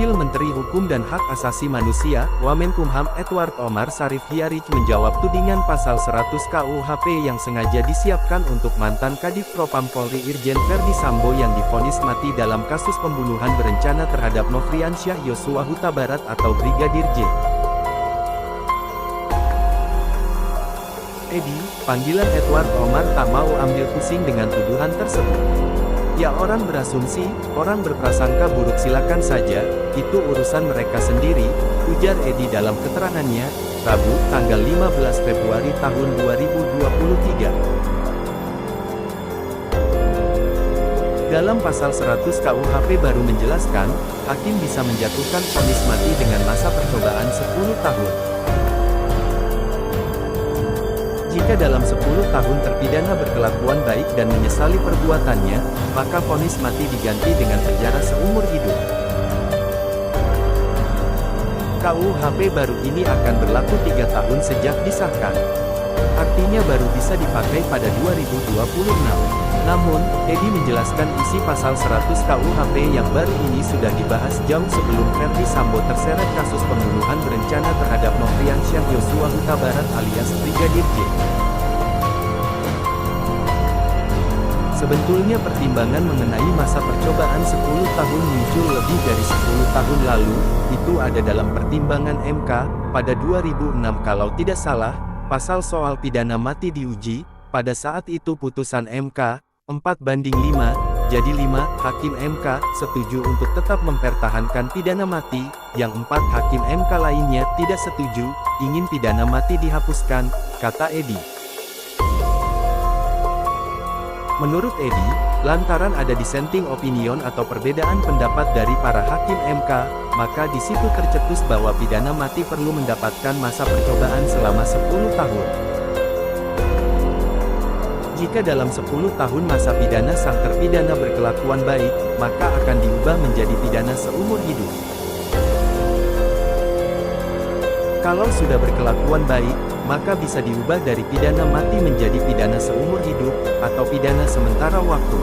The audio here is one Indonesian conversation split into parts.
Wakil Menteri Hukum dan Hak Asasi Manusia, Wamenkumham Edward Omar Sharif Hiyarich menjawab tudingan pasal 100 KUHP yang sengaja disiapkan untuk mantan Kadif Propam Polri Irjen Verdi Sambo yang divonis mati dalam kasus pembunuhan berencana terhadap Nofriansyah Yosua Huta Barat atau Brigadir J. Edi, panggilan Edward Omar tak mau ambil pusing dengan tuduhan tersebut. Ya, orang berasumsi, orang berprasangka buruk silakan saja, itu urusan mereka sendiri, ujar Edi dalam keterangannya, Rabu, tanggal 15 Februari tahun 2023. Dalam pasal 100 KUHP baru menjelaskan, hakim bisa menjatuhkan vonis mati dengan masa percobaan 10 tahun. Jika dalam 10 tahun terpidana berkelakuan baik dan menyesali perbuatannya, maka vonis mati diganti dengan penjara seumur hidup. KUHP baru ini akan berlaku 3 tahun sejak disahkan. Artinya baru bisa dipakai pada 2026. Namun, Edi menjelaskan isi pasal 100 KUHP yang baru ini sudah dibahas jauh sebelum Verdi Sambo terseret kasus pembunuhan berencana terhadap Nofriansyah Yosua Huta Barat alias Brigadir J. Sebetulnya pertimbangan mengenai masa percobaan 10 tahun muncul lebih dari 10 tahun lalu, itu ada dalam pertimbangan MK, pada 2006 kalau tidak salah, pasal soal pidana mati diuji, pada saat itu putusan MK, 4-5, jadi 5 hakim MK setuju untuk tetap mempertahankan pidana mati, yang 4 hakim MK lainnya tidak setuju, ingin pidana mati dihapuskan, kata Edi. Menurut Edi, lantaran ada dissenting opinion atau perbedaan pendapat dari para hakim MK, maka di situ tercetus bahwa pidana mati perlu mendapatkan masa percobaan selama 10 tahun. Jika dalam 10 tahun masa pidana sang terpidana berkelakuan baik, maka akan diubah menjadi pidana seumur hidup. Kalau sudah berkelakuan baik, maka bisa diubah dari pidana mati menjadi pidana seumur hidup, atau pidana sementara waktu.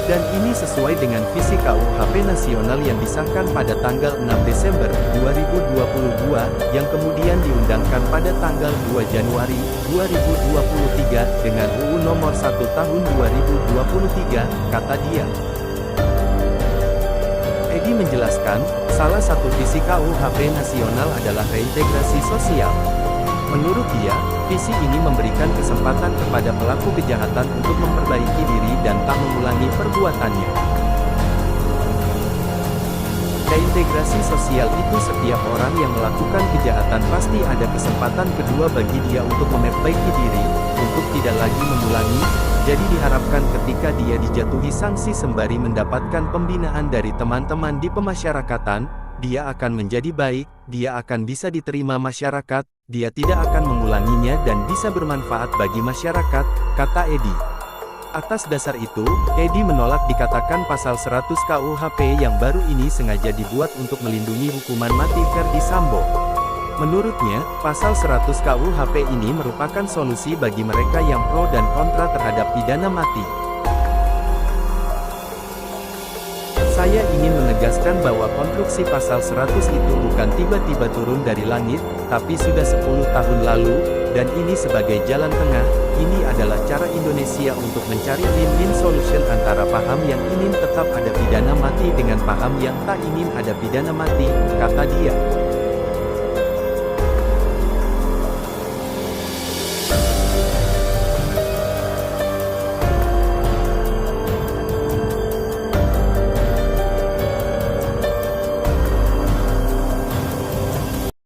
Dan ini sesuai dengan visi KUHP nasional yang disahkan pada tanggal 6 Desember 2022, yang kemudian diundangkan pada tanggal 2 Januari 2023 dengan UU Nomor 1 Tahun 2023, kata dia. Edi menjelaskan, salah satu visi KUHP nasional adalah reintegrasi sosial. Menurut dia, visi ini memberikan kesempatan kepada pelaku kejahatan untuk memperbaiki diri dan tak mengulangi perbuatannya. Reintegrasi sosial itu setiap orang yang melakukan kejahatan pasti ada kesempatan kedua bagi dia untuk memperbaiki diri, untuk tidak lagi mengulangi, jadi diharapkan ketika dia dijatuhi sanksi sembari mendapatkan pembinaan dari teman-teman di pemasyarakatan, dia akan menjadi baik, dia akan bisa diterima masyarakat, dia tidak akan mengulanginya dan bisa bermanfaat bagi masyarakat, kata Edi. Atas dasar itu, Edi menolak dikatakan pasal 100 KUHP yang baru ini sengaja dibuat untuk melindungi hukuman mati Verdi Sambo. Menurutnya, pasal 100 KUHP ini merupakan solusi bagi mereka yang pro dan kontra terhadap pidana mati. Saya ingin menegaskan bahwa konstruksi pasal 100 itu bukan tiba-tiba turun dari langit, tapi sudah 10 tahun lalu, dan ini sebagai jalan tengah, ini adalah cara Indonesia untuk mencari win-win solution antara paham yang ingin tetap ada pidana mati dengan paham yang tak ingin ada pidana mati, kata dia.